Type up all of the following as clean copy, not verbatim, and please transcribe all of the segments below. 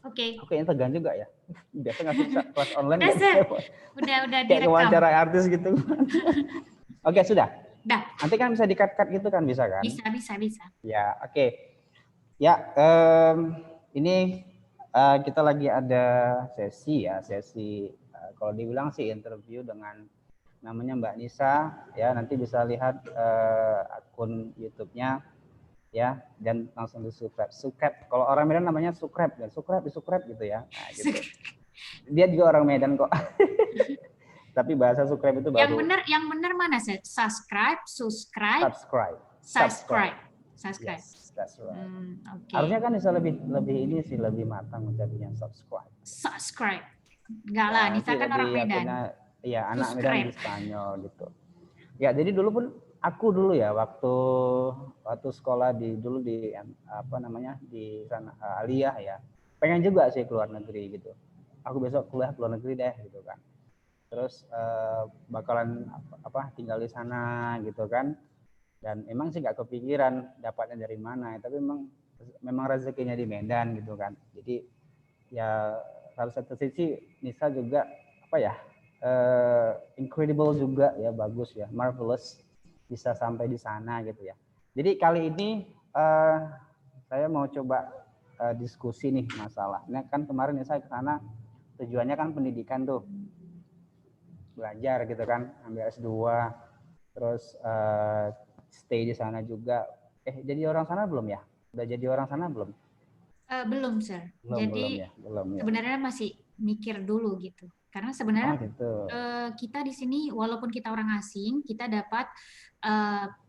Oke. Oke, tegang juga ya. Biasa nggak sih kelas online Udah, nggak Sir. bisa. Udah Kayak direkam. wawancara artis gitu. Oke, sudah. Dah. Nanti kan bisa di-cut gitu kan, bisa kan? Bisa. Ya, oke. Ya, ini kita lagi ada sesi kalau dibilang sih interview dengan namanya Mbak Nisa, ya nanti bisa lihat akun YouTube-nya, ya, dan langsung di subscribe. Kalau orang Medan namanya subscribe gitu ya, nah, gitu. Dia juga orang Medan kok. Tapi bahasa subscribe itu baru. Yang benar mana, Sir? Subscribe. Yes, that's right. Okay. Harusnya kan bisa lebih ini sih, lebih matang ucapnya subscribe. Enggak lah, Nisa kan orang Medan. Iya, anak Medan di Spanyol gitu. Ya, jadi dulu ya waktu sekolah di sana aliyah ya. Pengen juga sih keluar negeri gitu. Aku besok kuliah keluar negeri deh gitu kan. Terus bakalan tinggal di sana gitu kan. Dan emang sih nggak kepikiran dapatnya dari mana, tapi memang rezekinya di Medan gitu kan. Jadi ya salah satu sisi Nisa juga incredible juga ya, bagus ya, marvelous bisa sampai di sana gitu ya. Jadi kali ini saya mau coba diskusi nih masalahnya. Kan kemarin Nisa ke sana tujuannya kan pendidikan tuh, belajar gitu kan, ambil S2, terus stay di sana juga. Jadi orang sana belum ya? Udah jadi orang sana belum? Belum, Sir. Jadi belum ya. Sebenarnya masih mikir dulu gitu. Karena sebenarnya gitu. Kita di sini walaupun kita orang asing, kita dapat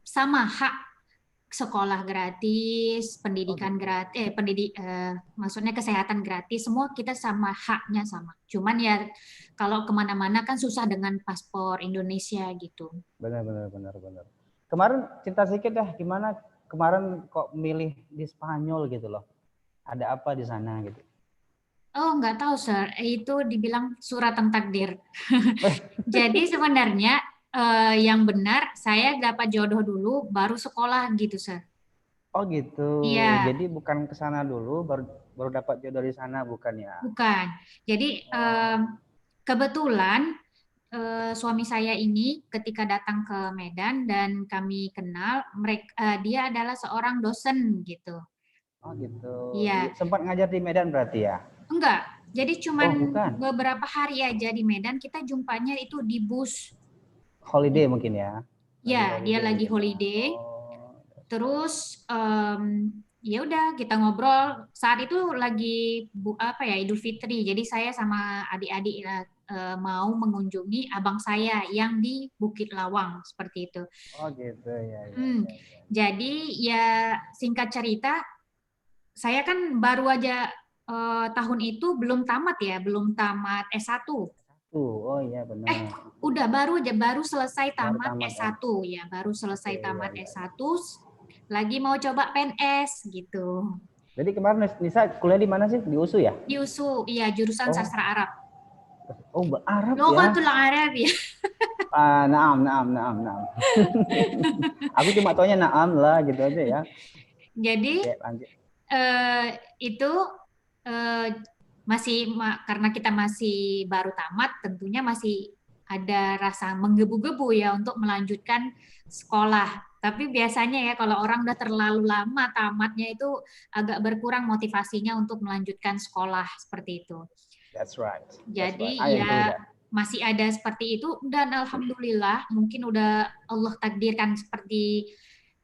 sama hak sekolah gratis, pendidikan gratis, maksudnya kesehatan gratis, semua kita sama, haknya sama. Cuman ya kalau kemana-mana kan susah dengan paspor Indonesia gitu. Benar. Kemarin cerita sedikit deh, gimana kemarin kok milih di Spanyol gitu loh? Ada apa di sana gitu? Oh, nggak tahu, Sir. Itu dibilang suratan takdir. Jadi sebenarnya yang benar saya dapat jodoh dulu, baru sekolah gitu, Sir. Oh gitu. Iya. Jadi bukan ke sana dulu, baru dapat jodoh di sana, bukan ya? Bukan. Jadi kebetulan suami saya ini ketika datang ke Medan dan kami kenal, dia adalah seorang dosen gitu. Oh gitu. Iya. Sempat ngajar di Medan berarti ya? Enggak. Jadi cuman beberapa hari aja di Medan, kita jumpanya itu di bus. Holiday mungkin ya? Ya, dia lagi holiday. Terus ya udah kita ngobrol. Saat itu lagi Idul Fitri. Jadi saya sama adik-adik mau mengunjungi abang saya yang di Bukit Lawang seperti itu. Oh gitu ya. Jadi ya singkat cerita, saya kan baru aja tahun itu belum tamat S1. Oh iya benar. Udah baru selesai tamat S1 ya, baru selesai tamat S1, lagi mau coba PNS gitu. Jadi kemarin Nisa kuliah di mana sih? Di USU ya? Di USU, iya, jurusan sastra Arab. Oh, Arab ya? Lughatul Arab ya. Naam. Aku cuma taunya naam lah gitu aja ya. Jadi itu karena kita masih baru tamat, tentunya masih ada rasa menggebu-gebu ya untuk melanjutkan sekolah. Tapi biasanya ya kalau orang udah terlalu lama tamatnya itu agak berkurang motivasinya untuk melanjutkan sekolah seperti itu. That's right. Jadi ya masih ada seperti itu, dan alhamdulillah mungkin udah Allah takdirkan seperti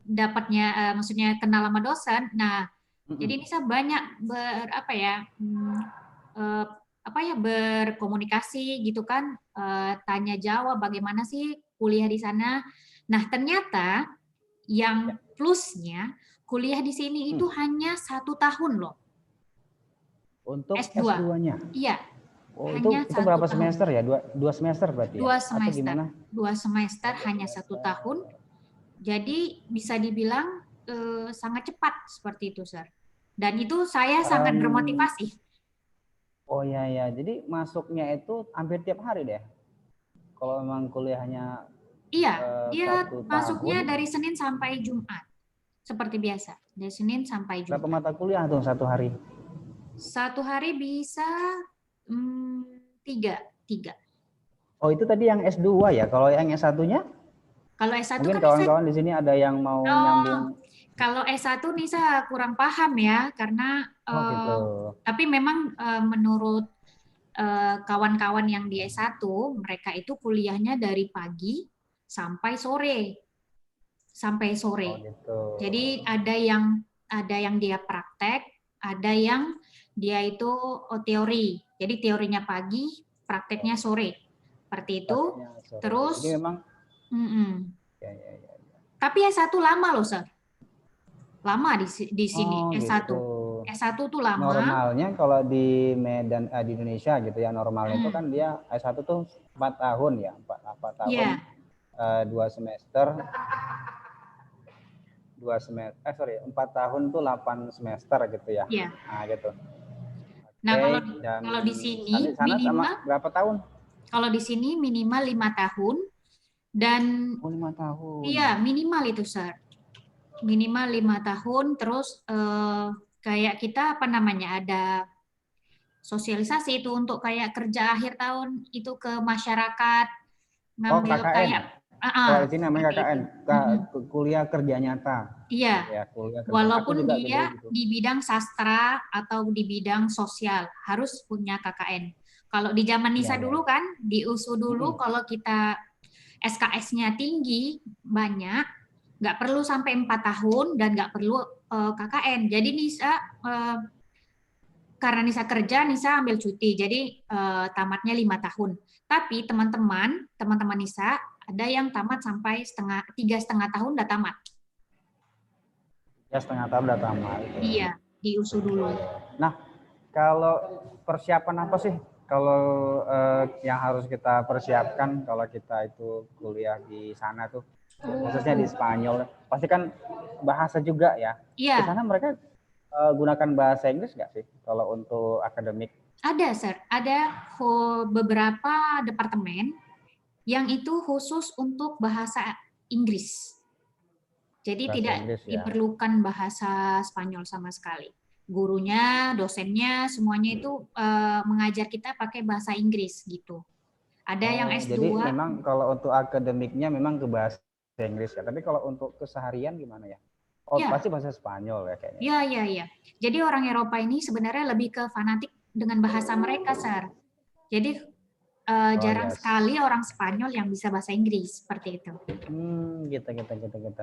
dapatnya maksudnya kenal sama dosen. Nah, jadi Nisa banyak berkomunikasi gitu kan, tanya jawab bagaimana sih kuliah di sana. Nah, ternyata yang plusnya kuliah di sini itu hanya 1 tahun loh. Untuk S2-nya? Iya. Oh, itu berapa semester ya? Dua semester berarti ya? 2 semester. 2 semester hanya 1 tahun. Jadi bisa dibilang sangat cepat seperti itu, Sir. Dan itu saya sangat bermotivasi. Oh ya. Jadi masuknya itu hampir tiap hari deh. Kalau memang kuliahnya dia masuknya dari Senin sampai Jumat. Seperti biasa. Dari Senin sampai Jumat. Berapa mata kuliah tuh satu hari? Satu hari bisa 3. Oh, itu tadi yang S2 ya. Kalau yang S1-nya? Kalau S1 Mungkin kan Nisa, kawan-kawan di sini ada yang mau nyambung. kalau S1 Nisa kurang paham ya, karena Oh, gitu. tapi memang menurut kawan-kawan yang di S1, mereka itu kuliahnya dari pagi sampai sore. Sampai sore. Oh, gitu. Jadi ada yang dia praktek, ada yang dia itu teori. Jadi teorinya pagi, prakteknya sore. Seperti itu. Terus jadi memang ya. Tapi S1 lama loh, Sir. Lama di sini S1. Gitu. S1 tuh lama. Normalnya kalau di Medan di Indonesia gitu ya, normalnya itu kan dia S1 tuh 4 tahun ya, 4 tahun. 2 semester. 4 tahun tuh 8 semester gitu ya. Iya. Nah, gitu. Nah, kalau di sini sana minimal sama berapa tahun? Kalau di sini minimal 5 tahun dan 5 tahun. iya, minimal itu, Sir. Minimal 5 tahun, terus kayak kita apa namanya, ada sosialisasi itu untuk kayak kerja akhir tahun itu ke masyarakat, ngambil KKN. Kalau di sini namanya KKN, kuliah kerja nyata. Iya. Ya, kuliah kerja. Walaupun juga dia gitu. di bidang sastra atau di bidang sosial harus punya KKN. Kalau di zaman Nisa dulu kan, di USU dulu kalau kita SKS-nya tinggi, banyak, nggak perlu sampai 4 tahun dan nggak perlu KKN. Jadi Nisa, karena Nisa kerja, Nisa ambil cuti, jadi tamatnya 5 tahun. Tapi teman-teman Nisa, ada yang tamat sampai 3,5 tahun udah tamat. 3,5 tahun udah tamat. Iya, di USU dulu. Nah, kalau persiapan apa sih kalau yang harus kita persiapkan kalau kita itu kuliah di sana tuh, khususnya di Spanyol, pasti kan bahasa juga ya. Iya. Di sana mereka gunakan bahasa Inggris nggak sih kalau untuk akademik? Ada, Sir. Ada beberapa departemen yang itu khusus untuk bahasa Inggris. Jadi bahasa tidak Inggris, diperlukan bahasa Spanyol sama sekali. Gurunya, dosennya, semuanya itu mengajar kita pakai bahasa Inggris gitu. Ada yang S2. Jadi memang kalau untuk akademiknya memang ke bahasa Inggris ya. Tapi kalau untuk keseharian gimana ya? Oh, ya. Pasti bahasa Spanyol ya kayaknya. Iya. Jadi orang Eropa ini sebenarnya lebih ke fanatik dengan bahasa mereka, Sir. Jadi jarang sekali orang Spanyol yang bisa bahasa Inggris seperti itu. Gitu.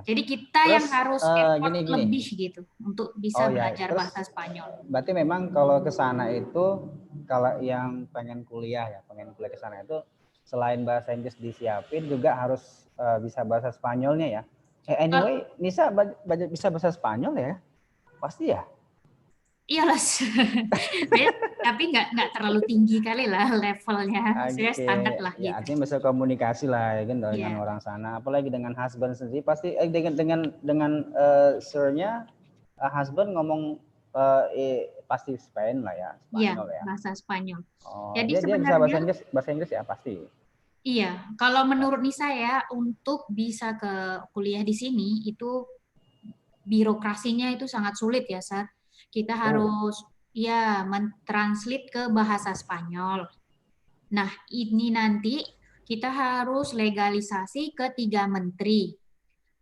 Jadi kita terus, yang harus effort lebih gitu untuk bisa belajar bahasa Spanyol. Berarti memang kalau ke sana itu, kalau yang pengen kuliah ke sana itu selain bahasa Inggris disiapin juga harus bisa bahasa Spanyolnya ya. Anyway, Nisa bisa bahasa Spanyol ya? Pasti ya? Iyalah, tapi nggak terlalu tinggi kali lah levelnya, saya standar lah gitu. Artinya bisa komunikasi lah ya kan dengan orang sana, apalagi dengan husband sendiri pasti dengan sir-nya husband ngomong pasti Spanyol lah ya, Spanyol ya. Bahasa Spanyol. Jadi dia bisa bahasa Inggris ya pasti. Iya, kalau menurut Nisa ya untuk bisa ke kuliah di sini itu birokrasinya itu sangat sulit ya, Sat. Kita harus mentranslate ke bahasa Spanyol. Nah, ini nanti kita harus legalisasi ke 3 menteri.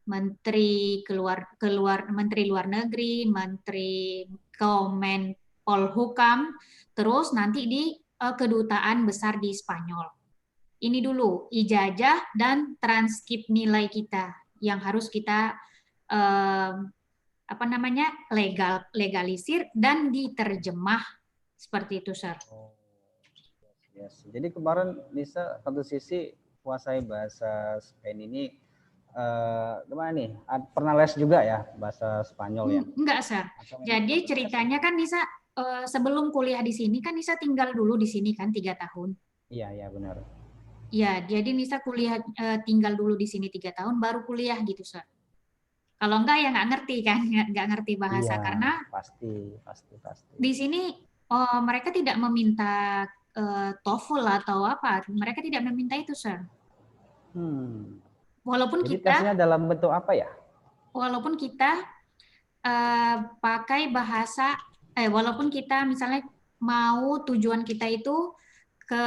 Menteri Menteri Luar Negeri, Menteri Kemenpolhukam, terus nanti di kedutaan besar di Spanyol. Ini dulu ijazah dan transkrip nilai kita yang harus kita legalisir dan diterjemah seperti itu, Sir. Jadi kemarin Nisa satu sisi kuasai bahasa Spanyol ini gimana nih? Pernah les juga ya bahasa Spanyol ya? Enggak, Sir. Jadi ceritanya kan Nisa sebelum kuliah di sini kan Nisa tinggal dulu di sini kan 3 tahun. Iya benar. Iya, jadi Nisa kuliah tinggal dulu di sini 3 tahun baru kuliah gitu, Sir. Kalau enggak ya nggak ngerti kan, nggak ngerti bahasa karena pasti. Di sini mereka tidak meminta TOEFL atau apa, mereka tidak meminta itu, Sir. Walaupun jadi tesnya dalam bentuk apa ya? Walaupun kita pakai bahasa walaupun kita misalnya mau tujuan kita itu ke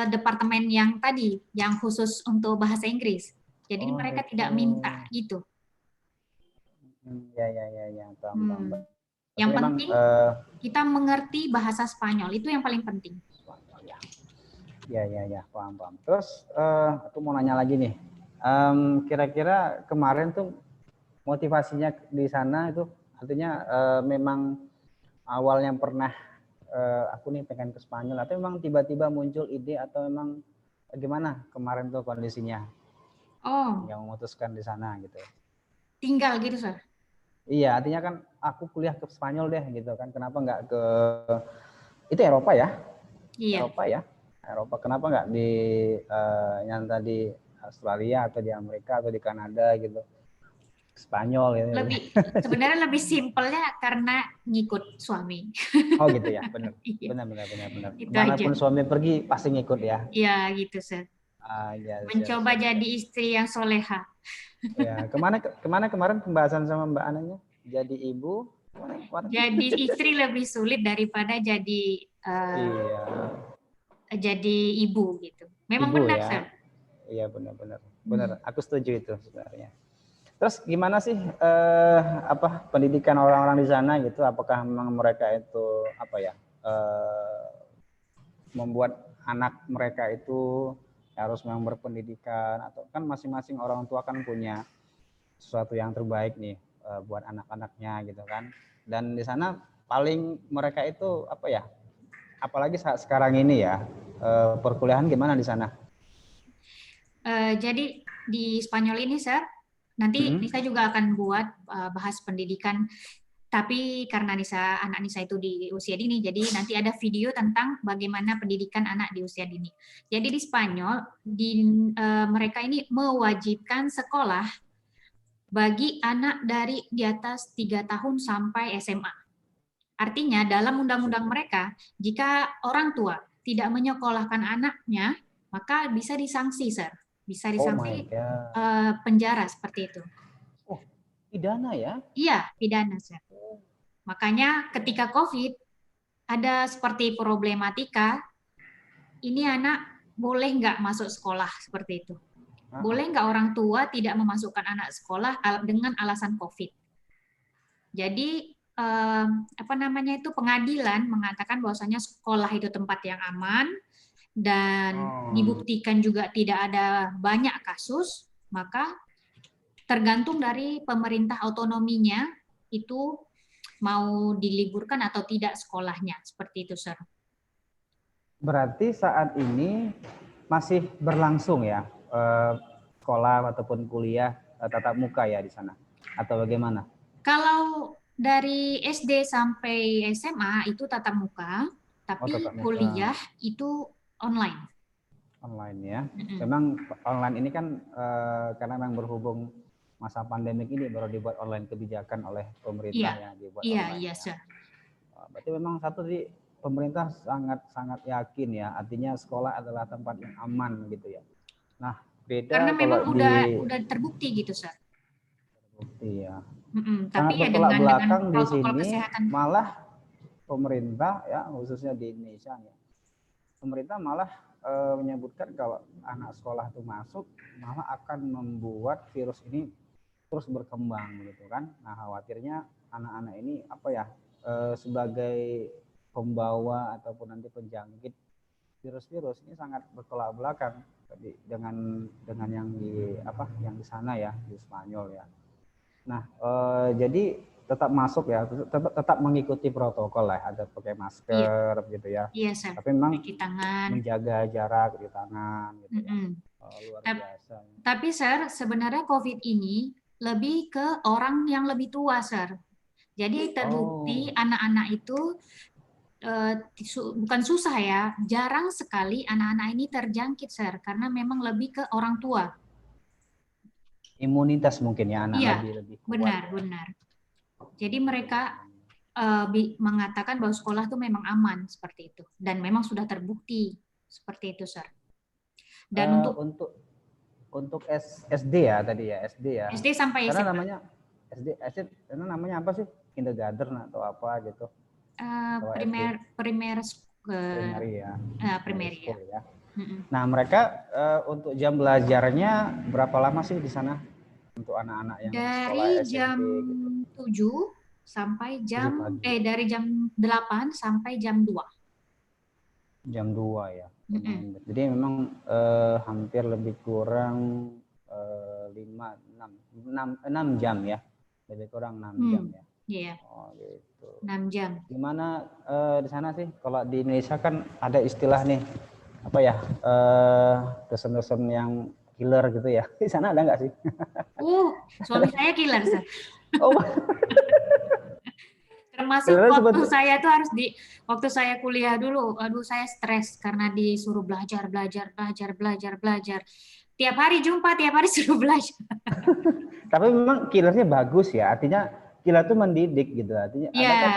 departemen yang tadi, yang khusus untuk bahasa Inggris. Jadi mereka gitu. tidak minta gitu. Ya, paham. Yang memang, penting kita mengerti bahasa Spanyol, itu yang paling penting. Ya, paham. Terus aku mau nanya lagi nih, kira-kira kemarin tuh motivasinya di sana itu artinya memang awalnya pernah aku nih pengen ke Spanyol atau memang tiba-tiba muncul ide atau memang gimana kemarin tuh kondisinya? Yang memutuskan di sana gitu. Tinggal gitu, Sir? Iya, artinya kan aku kuliah ke Spanyol deh gitu kan. Kenapa nggak ke itu Eropa ya? Iya. Eropa. Kenapa nggak di yang tadi Australia atau di Amerika atau di Kanada gitu? Spanyol gitu. Sebenarnya lebih simpelnya karena ngikut suami. Oh gitu ya, benar. Manapun suami pergi pasti ngikut ya. Iya gitu, Sir. Mencoba jadi istri yang soleha. Ya, kemarin pembahasan sama Mbak Ananya? Jadi ibu. Jadi istri lebih sulit daripada jadi jadi ibu gitu. Memang ibu, benar, ya. Sir. Iya benar. Aku setuju itu sebenarnya. Terus gimana sih pendidikan orang-orang di sana gitu? Apakah memang mereka itu membuat anak mereka itu harus memang berpendidikan atau kan masing-masing orang tua kan punya sesuatu yang terbaik nih buat anak-anaknya gitu kan. Dan di sana paling mereka itu apalagi saat sekarang ini ya perkuliahan gimana di sana? Jadi di Spanyol ini, Sir, nanti Nisa juga akan buat bahas pendidikan. Tapi karena anak Nisa itu di usia dini, jadi nanti ada video tentang bagaimana pendidikan anak di usia dini. Jadi di Spanyol, mereka ini mewajibkan sekolah bagi anak dari di atas 3 tahun sampai SMA. Artinya dalam undang-undang mereka, jika orang tua tidak menyekolahkan anaknya, maka bisa disanksi, Sir. Bisa disanksi penjara seperti itu. Oh, pidana ya? Iya, pidana, Sir. Makanya ketika COVID, ada seperti problematika, ini anak boleh nggak masuk sekolah seperti itu. Boleh nggak orang tua tidak memasukkan anak sekolah dengan alasan COVID. Jadi pengadilan mengatakan bahwasanya sekolah itu tempat yang aman dan dibuktikan juga tidak ada banyak kasus, maka tergantung dari pemerintah otonominya itu mau diliburkan atau tidak sekolahnya, seperti itu, Sir. Berarti saat ini masih berlangsung ya sekolah ataupun kuliah tatap muka ya di sana atau bagaimana? Kalau dari SD sampai SMA itu tatap muka, tapi kuliah itu online. Online ya. Memang online ini kan karena memang berhubung masa pandemik ini baru dibuat online kebijakan oleh pemerintah ya dibuat online. Iya, Sir. Berarti memang satu di pemerintah sangat yakin ya, artinya sekolah adalah tempat yang aman gitu ya. Nah, beda karena kalau memang udah terbukti gitu, Sir. Terbukti ya. Tapi sangat bertolak belakang di sini kesehatan. Malah pemerintah ya khususnya di Indonesia ya. Pemerintah malah menyebutkan kalau anak sekolah itu masuk malah akan membuat virus ini terus berkembang gitu kan. Nah, khawatirnya anak-anak ini sebagai pembawa ataupun nanti penjangkit virus-virus ini sangat bertolak belakang dengan yang yang di sana ya, di Spanyol ya. Nah, jadi tetap masuk ya, tetap mengikuti protokol lah, ada pakai masker gitu ya. Iya, Sir. Tapi memang cuci tangan, menjaga jarak di tangan gitu ya. Luar biasa. Tapi Sir, sebenarnya COVID ini lebih ke orang yang lebih tua, Sir. Jadi terbukti anak-anak itu bukan susah ya, jarang sekali anak-anak ini terjangkit, Sir, karena memang lebih ke orang tua. Imunitas mungkin ya anak lebih kuat. Benar. Jadi mereka mengatakan bahwa sekolah itu memang aman seperti itu dan memang sudah terbukti seperti itu, Sir. Dan untuk SD ya tadi ya, SD ya. SD sampai karena SMA. namanya SD karena namanya apa sih? Kindergarten atau apa gitu. Primary ya. Primary ya. Ya. Nah, mereka untuk jam belajarnya berapa lama sih di sana untuk anak-anak yang sekolah dari SMP? jam 7 sampai dari jam 8 sampai jam 2. Jam 2 ya. Jadi memang hampir lebih kurang 6 jam ya. Lebih kurang 6 jam ya. Iya. Oh, gitu. 6 jam. Gimana di sana sih? Kalau di Indonesia kan ada istilah nih, apa ya, dosen-dosen yang killer gitu ya. Di sana ada nggak sih? Suami saya killer, Sir. Oh. Termasuk waktu saya kuliah dulu, aduh saya stres karena disuruh belajar. Tiap hari jumpa, tiap hari suruh belajar. Tapi memang killernya bagus ya, artinya killer itu mendidik gitu. Artinya ada kan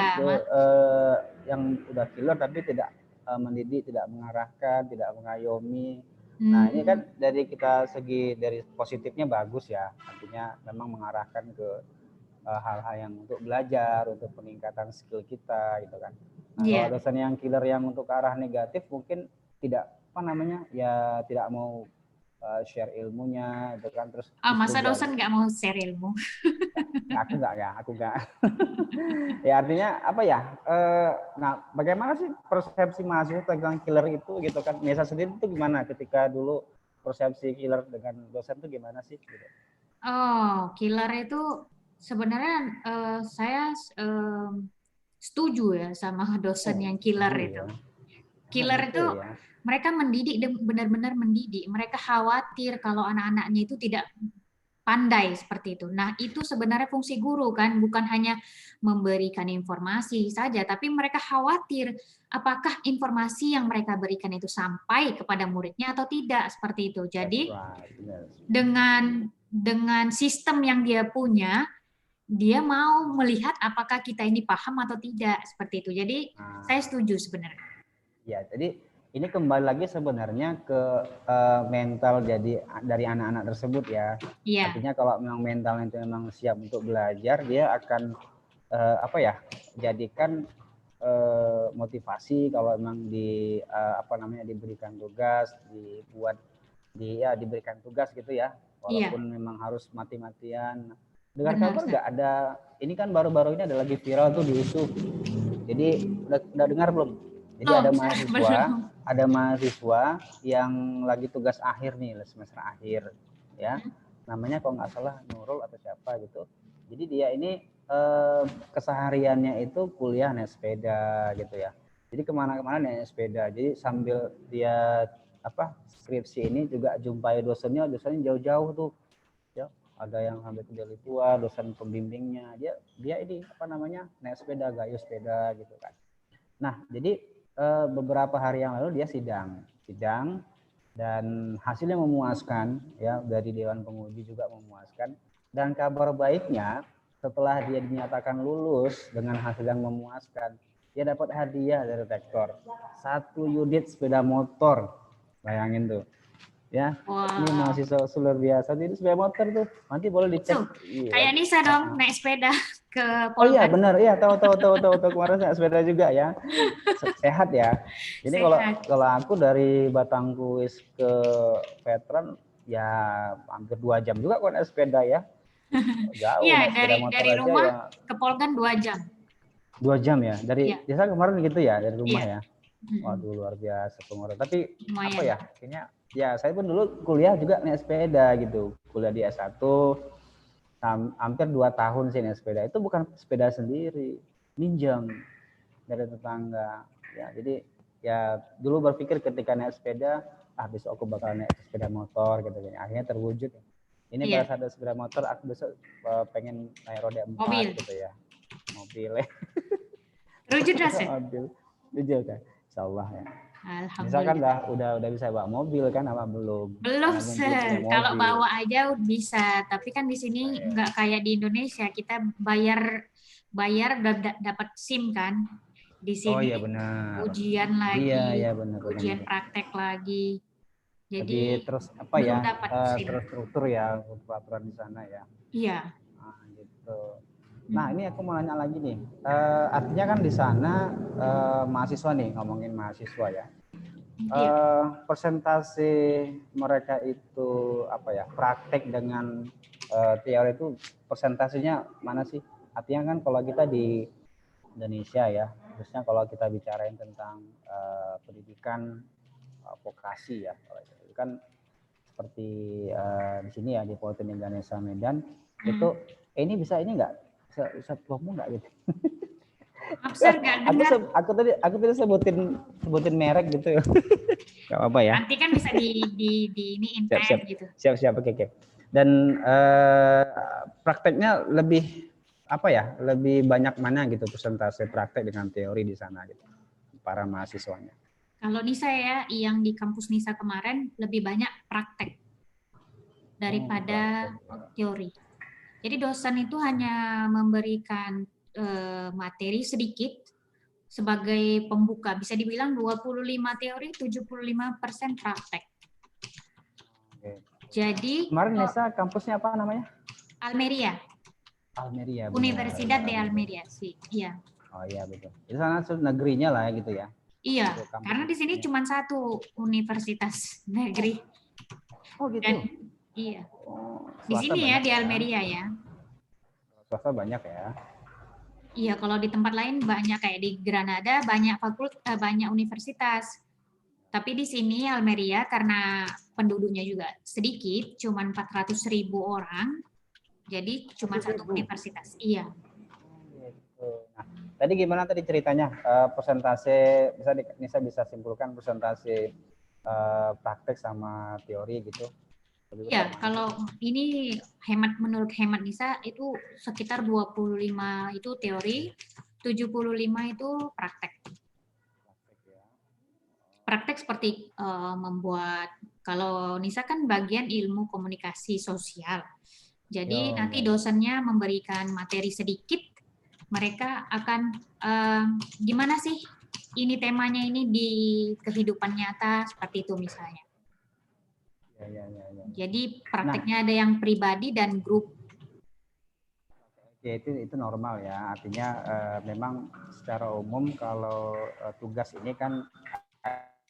yang udah killer tapi tidak mendidik, tidak mengarahkan, tidak mengayomi. Nah ini kan dari kita segi dari positifnya bagus ya, artinya memang mengarahkan ke hal-hal yang untuk belajar, untuk peningkatan skill kita gitu kan. Nah, kalau dosen yang killer yang untuk arah negatif mungkin tidak tidak mau share ilmunya gitu kan, terus masa dosen nggak mau share ilmu? Aku nggak. Ya artinya apa ya? Nah, bagaimana sih persepsi mahasiswa tentang killer itu gitu kan? Nisa sendiri itu gimana ketika dulu persepsi killer dengan dosen itu gimana sih? Gitu. Killer itu sebenarnya saya setuju ya sama dosen yang killer itu. Ya. Killer itu mereka mendidik, benar-benar mendidik. Mereka khawatir kalau anak-anaknya itu tidak pandai seperti itu. Nah, itu sebenarnya fungsi guru kan, bukan hanya memberikan informasi saja, tapi mereka khawatir apakah informasi yang mereka berikan itu sampai kepada muridnya atau tidak, seperti itu. Jadi, dengan sistem yang dia punya, dia mau melihat apakah kita ini paham atau tidak, seperti itu. Jadi, saya setuju sebenarnya. Ya, jadi ini kembali lagi sebenarnya ke mental dari anak-anak tersebut ya. Artinya kalau memang mentalnya itu memang siap untuk belajar, dia akan jadikan motivasi kalau memang diberikan tugas, diberikan tugas gitu ya. Walaupun memang harus mati-matian. Dengar kabar nggak ada, ini kan baru-baru ini ada lagi viral tuh di isu. Jadi udah dengar belum? Jadi ada mahasiswa yang lagi tugas akhir nih, semester akhir ya. Namanya kalau nggak salah Nurul atau siapa gitu. Jadi dia ini kesehariannya itu kuliah naik sepeda gitu ya. Jadi kemana-kemana naik sepeda. Jadi sambil dia skripsi ini juga jumpai dosennya jauh-jauh tuh. Ya, ada yang sampai ke tua, dosen pembimbingnya. Dia ini naik sepeda, gayuh sepeda gitu kan. Nah, jadi beberapa hari yang lalu dia sidang dan hasilnya memuaskan ya, dari Dewan Penguji juga memuaskan, dan kabar baiknya setelah dia dinyatakan lulus dengan hasil yang memuaskan, dia dapat hadiah dari rektor 1 unit sepeda motor. Bayangin tuh ya. Ini mahasiswa luar biasa. Jadi sepeda motor tuh nanti boleh dicek. Kayak Nisa dong, naik sepeda ke Polban. Oh iya benar, iya tahu kemarin naik sepeda juga ya. Sehat ya. Jadi kalau aku dari Batangkuis ke Veteran ya hampir 2 jam juga kok naik sepeda ya. Jauh. Iya, dari rumah ke Polban 2 jam. 2 jam ya. Dari desa kemarin gitu ya, dari rumah ya. Waduh, luar biasa pengorban. Tapi apa ya? Kayaknya ya saya pun dulu kuliah juga naik sepeda gitu. Kuliah di S1 hampir 2 tahun sih naik sepeda. Itu bukan sepeda sendiri, minjam dari tetangga. Ya, jadi ya dulu berpikir ketika naik sepeda, besok aku bakal naik sepeda motor gitu. Akhirnya terwujud. Ini pada saat ada sepeda motor, aku besok pengen naik roda 4 gitu ya. Mobil. Terwujud rasanya? Mobil. Terwujud kan? Insyaallah ya. Alhamdulillah. Misalkan udah bisa bawa mobil kan, apa belum? Belum, kalau bawa aja bisa, tapi kan di sini nggak kayak di Indonesia, kita bayar dapat SIM kan. Di sini oh iya benar. ujian lagi, iya, benar, ujian praktek lagi. Jadi terus belum dapat SIM. terstruktur ya peraturan di sana ya. Iya. Nah, gitu. Nah, ini aku mau nanya lagi nih. Artinya kan di sana mahasiswa nih, ngomongin mahasiswa ya. Persentase mereka itu apa ya, praktek dengan teori itu persentasenya mana sih? Artinya kan kalau kita di Indonesia ya, khususnya kalau kita bicarain tentang pendidikan vokasi ya, itu kan seperti di sini ya di Politeknik Ganesha Medan itu ini bisa ini enggak bisa promo enggak gitu. Aku tadi sebutin merek gitu ya. Enggak apa ya. Nanti kan bisa di ini siap, gitu. Siap oke. Dan prakteknya lebih apa ya? Lebih banyak mana gitu persentase praktek dengan teori di sana gitu. Para mahasiswanya. Kalau Nisa ya, yang di kampus Nisa kemarin lebih banyak praktek daripada teori. Jadi dosen itu hanya memberikan materi sedikit sebagai pembuka. Bisa dibilang 25 teori, 75% praktek. Jadi kemarin Nisa kampusnya apa namanya? Almeria. Universidad de Almeria sih, iya. Oh iya betul. Di sana negerinya lah gitu ya. Iya, karena di sini cuma satu universitas negeri. Oh gitu. Dan, iya. Di sini ya, di Almeria ya. Swasta banyak ya. Iya, kalau di tempat lain banyak kayak di Granada banyak banyak universitas. Tapi di sini Almeria karena penduduknya juga sedikit, cuma 400.000 orang. Jadi cuma satu universitas. Iya. Nah, tadi gimana tadi ceritanya persentase Nisa bisa simpulkan persentase praktek sama teori gitu? Iya, kalau ini menurut hemat Nisa itu sekitar 25 itu teori, 75 itu praktek. Praktek seperti membuat, kalau Nisa kan bagian ilmu komunikasi sosial. Jadi nanti dosennya memberikan materi sedikit, mereka akan gimana sih ini temanya ini di kehidupan nyata seperti itu misalnya. Ya. Jadi prakteknya ada yang pribadi dan grup. Ya itu normal ya. Artinya memang secara umum kalau tugas ini kan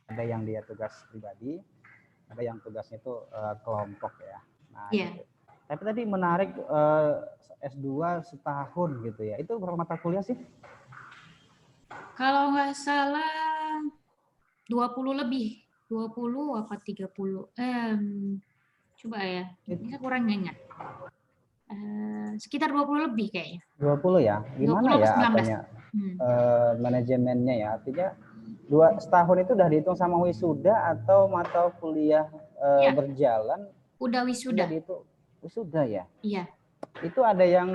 ada yang dia tugas pribadi, ada yang tugasnya itu kelompok ya. Nah, gitu. Tapi tadi menarik S2 setahun gitu ya. Itu berapa mata kuliah sih? Kalau nggak salah 20 lebih. 20 apa 30? Coba ya. Ini kurang ingat. Sekitar 20 lebih kayaknya. 20 ya? Gimana 20 ya apanya? Manajemennya ya. Artinya setahun itu udah dihitung sama wisuda atau mata kuliah berjalan? Udah wisuda. Wisuda ya? Iya. Itu ada yang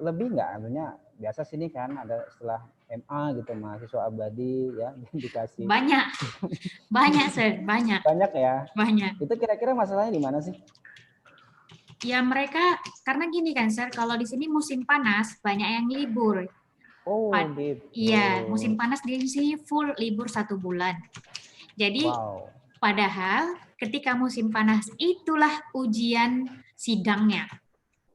lebih nggak? Artinya biasa sini kan ada setelah MA gitu mahasiswa abadi ya dikasih. Banyak sir, banyak. Banyak ya? Banyak. Itu kira-kira masalahnya di mana sih? Ya mereka karena gini kan sir, kalau di sini musim panas banyak yang libur. Oh, gitu. Iya, musim panas di sini full libur 1 bulan. Jadi padahal ketika musim panas itulah ujian sidangnya.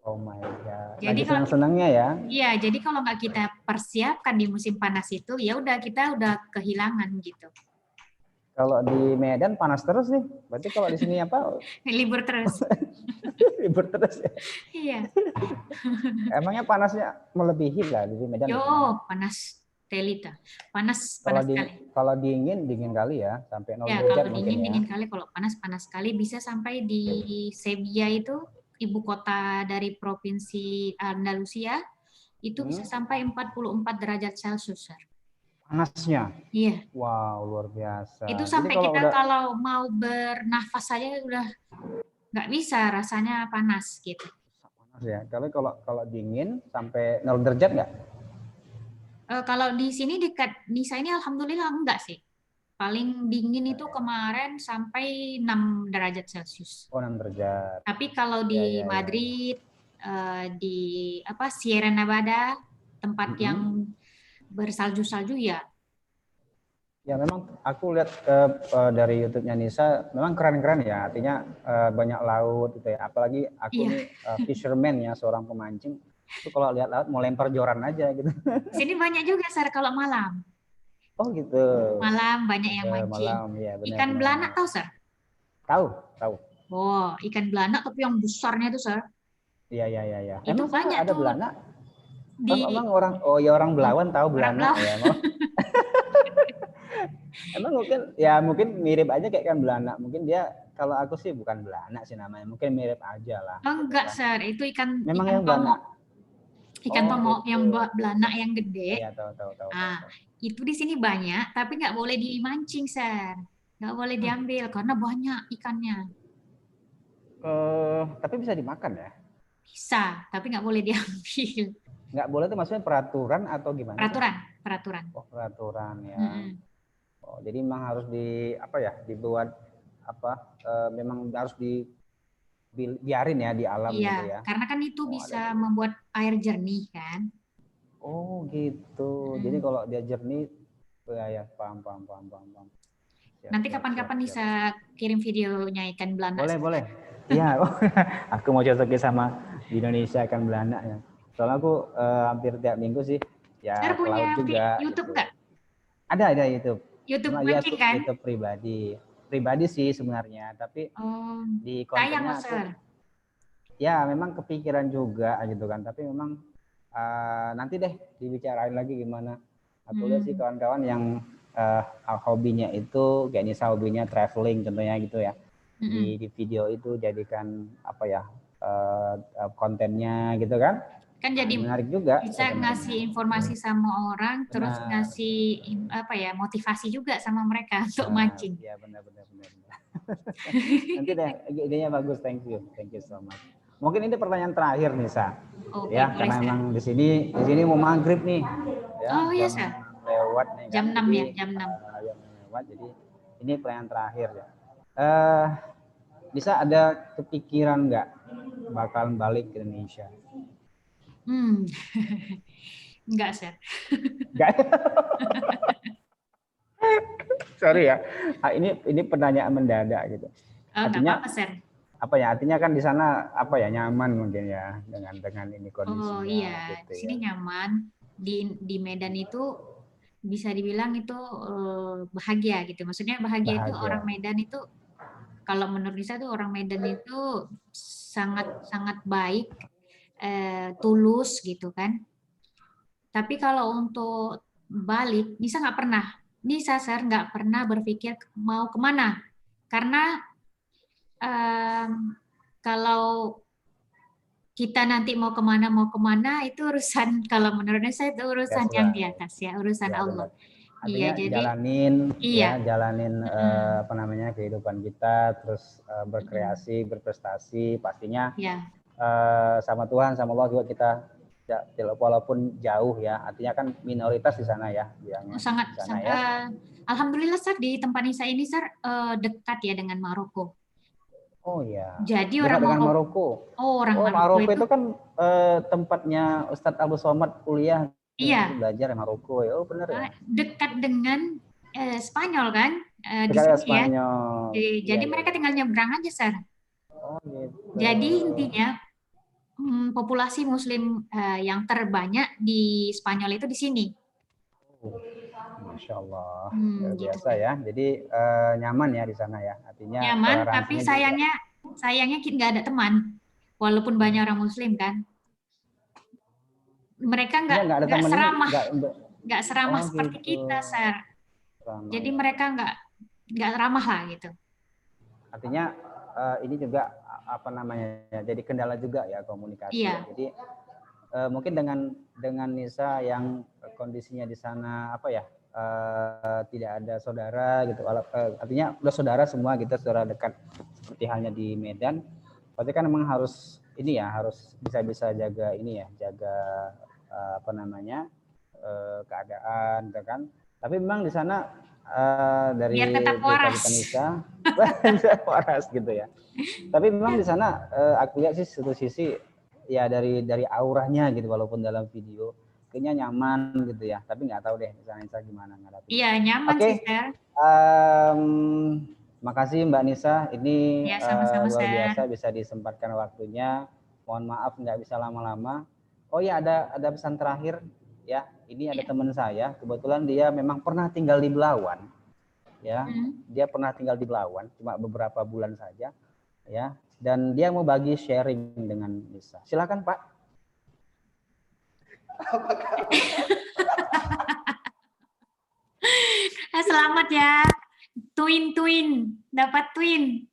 Oh my god. Jadi lagi senang-senangnya ya? Iya, jadi kalau nggak kita persiapkan di musim panas itu, ya udah kita udah kehilangan gitu. Kalau di Medan panas terus nih. Berarti kalau di sini apa? Libur terus. Libur terus ya? Iya. Emangnya panasnya melebihi lah di Medan? Panas telita. Panas sekali. Kalau dingin kali ya, sampai 0 derajat kalau dingin kali, kalau panas sekali, bisa sampai di Sevilla itu, ibu kota dari provinsi Andalusia, itu bisa sampai 44 derajat Celcius. Panasnya? Iya. Wow, luar biasa. Itu sampai kalau mau bernafas saja udah nggak bisa, rasanya panas gitu. Panas ya. Kalau dingin sampai 0 derajat nggak? Kalau di sini dekat Nisa ini alhamdulillah enggak sih. Paling dingin itu kemarin sampai 6 derajat Celcius. Oh, 6 derajat. Tapi kalau di Madrid, di Sierra Nevada, tempat yang bersalju-salju ya. Ya memang aku lihat dari YouTube-nya Nisa memang keren-keren ya, artinya banyak laut gitu ya. Apalagi aku nih fisherman ya, seorang pemancing. Itu kalau lihat laut mau lempar joran aja gitu. Sini banyak juga Sar kalau malam. Oh gitu. Malam banyak yang mancing. Malam ya benar. Ikan belanak tahu Sar? Tahu. Oh, ikan belanak tapi yang besarnya itu Sar. Iya. Itu Emang banyak ada tuh belanak? di Emang orang Belawan tahu belanak ya? Emang mungkin mirip aja kayak kan belanak. Mungkin dia kalau aku sih bukan belanak sih namanya. Mungkin mirip aja lah. Oh, enggak, kan. Sir. Itu Memang ikan yang tomok. belanak. Ikan tomok gitu. yang belanak yang gede. Iya, tahu. Itu di sini banyak, tapi nggak boleh dimancing, Sir. Nggak boleh diambil karena banyak ikannya. Tapi bisa dimakan ya? Bisa, tapi nggak boleh diambil. Nggak boleh itu maksudnya peraturan atau gimana? Peraturan. Oh, peraturan ya. Mm-mm. Oh, jadi memang harus dibuat memang harus biarin ya di alam Iya, gitu ya. karena kan itu bisa membuat air jernih kan. Oh gitu. Jadi kalau dia jernih, ya paham. Siap, Nanti kapan-kapan bisa kirim videonya ikan belanak. Boleh. Iya, aku mau cocokin sama di Indonesia ikan belanak ya. Soalnya aku hampir tiap minggu sih ya ke laut juga. YouTube gitu. nggak? Ada YouTube. YouTube Cuma mancing kan? YouTube pribadi sih sebenarnya, tapi di kontennya aku ya memang kepikiran juga gitu kan, tapi memang nanti deh dibicarain lagi gimana. Aku lihat sih kawan-kawan yang hobinya itu kayak Nisa hobinya traveling contohnya gitu ya. Di video itu jadikan kontennya gitu kan. Kan jadi menarik juga bisa ngasih informasi sama orang, terus ngasih motivasi juga sama mereka untuk mancing. Iya benar. Nanti deh idenya bagus, thank you so much. Mungkin ini pertanyaan terakhir nih Sa. Ya karena memang di sini mau maghrib nih. Ya, oh iya Sa. Lewat nih jam kan. 6 ya, jam 6. Lewat, jadi ini pertanyaan terakhir ya. Bisa ada kepikiran nggak bakal balik ke Indonesia? Enggak, Sir. Enggak. Sorry ya. Ini pertanyaan mendadak gitu. Artinya apa, Sir? Artinya kan di sana nyaman mungkin ya dengan ini kondisinya. Oh iya, gitu, di sini nyaman. Di Medan itu bisa dibilang itu bahagia gitu. Maksudnya bahagia itu orang Medan itu, kalau menurut saya tuh orang Medan itu sangat baik, tulus gitu kan. Tapi kalau untuk balik, Nisa nggak pernah berpikir mau kemana, karena kalau kita nanti mau kemana itu urusan, kalau menurut saya itu urusan yang di atas ya, urusan Allah. Artinya jalanin kehidupan kita, terus berkreasi, berprestasi, pastinya sama Tuhan, sama Allah juga kita walaupun jauh ya, artinya kan minoritas di sana ya. Sangat. Alhamdulillah Sir, di tempat Nisa ini Sir dekat ya dengan Maroko. Oh ya. Jadi orang Maroko. Maroko itu kan tempatnya Ustadz Abu Somad kuliah. Iya. Belajar di Maroko ya. Oh benar ya. Dekat dengan Spanyol kan? Dekat Spanyol. Ya. Jadi mereka tinggal nyebrang aja Sir. Oh gitu. Jadi intinya populasi Muslim yang terbanyak di Spanyol itu di sini. Masya Allah, luar biasa ya. Jadi nyaman ya di sana ya. Artinya nyaman, tapi sayangnya nggak ada teman. Walaupun banyak orang Muslim kan, mereka nggak seramah seperti kita, Sir. Jadi mereka nggak ramah lah gitu. Artinya ini juga jadi kendala juga ya komunikasi. Iya. Jadi mungkin dengan Nisa yang kondisinya di sana tidak ada saudara gitu, artinya udah saudara semua gitu, saudara dekat seperti halnya di Medan, berarti kan memang harus bisa jaga keadaan kan. Tapi memang di sana dari Nisa waras gitu ya. Tapi memang di sana aku lihat sih satu sisi ya dari auranya gitu, walaupun dalam video kayaknya nyaman gitu ya, tapi nggak tahu deh Nisa gimana ngadapin. Iya nyaman sih Sir. Makasih Mbak Nisa, ini ya, sama-sama, luar biasa bisa disempatkan waktunya. Mohon maaf nggak bisa lama-lama. Oh ya, ada pesan terakhir ya. Ini ada teman saya, kebetulan dia memang pernah tinggal di Belawan. Ya, dia pernah tinggal di Belawan cuma beberapa bulan saja ya, dan dia mau bagi sharing dengan Nisa. Silakan Pak. Selamat ya, twin dapat twin.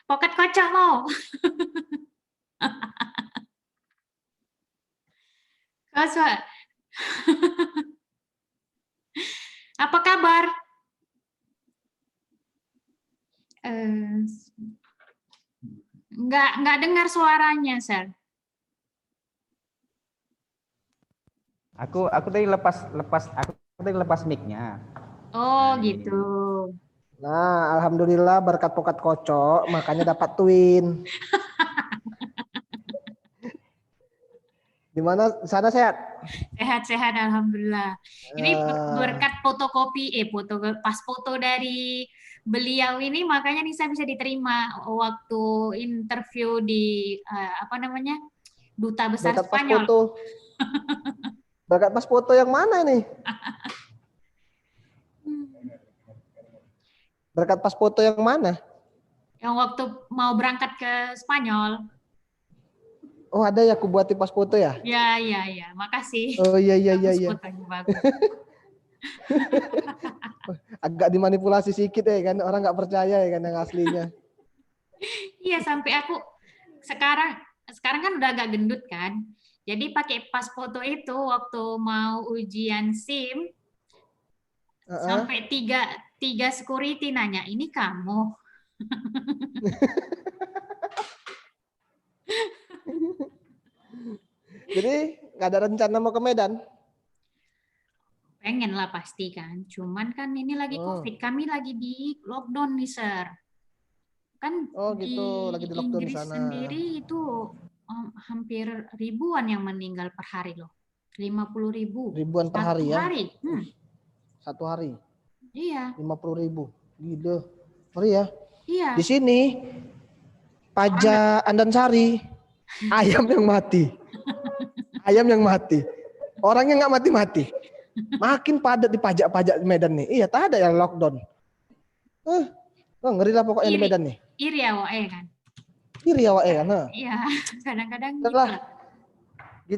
Pocket kocok mau. Apa kabar? Nggak dengar suaranya, Sir. Aku tadi lepas mic-nya. Oh, gitu. Nah, alhamdulillah berkat pokat kocok makanya dapat twin. Gimana sana sehat? Sehat-sehat alhamdulillah. Ini berkat pas foto dari beliau ini makanya Nisa bisa diterima waktu interview di Duta Besar berkat Spanyol. Pas foto. Berkat pas foto yang mana ini? Berkat pas foto yang mana? Yang waktu mau berangkat ke Spanyol. Oh, ada ya, aku buatin pas foto ya? Ya, makasih. Oh iya. Bagus. Agak dimanipulasi sedikit ya kan, orang nggak percaya ya kan yang aslinya. Iya, sampai aku sekarang kan udah agak gendut kan. Jadi pakai pas foto itu waktu mau ujian SIM, sampai tiga security nanya, ini kamu? Jadi nggak ada rencana mau ke Medan? Pengen lah pasti kan. Cuman kan ini lagi COVID, kami lagi di lockdown nih, Sir. Kan gitu, lagi di lockdown Inggris sana. Sendiri itu hampir ribuan yang meninggal per hari loh. 50.000. Ribuan per hari ya? Satu hari? Iya. 50.000. Gila. Ngeri ya? Iya. Di sini pajak Andansari ayam yang mati. Ayam yang mati. Orangnya nggak mati-mati. Makin padat di pajak Medan nih. Iya, tak ada yang lockdown. Ngeri lah pokoknya di Medan nih. Iri awak kan? Iri awak kan? Iya, kadang-kadang gitu lah.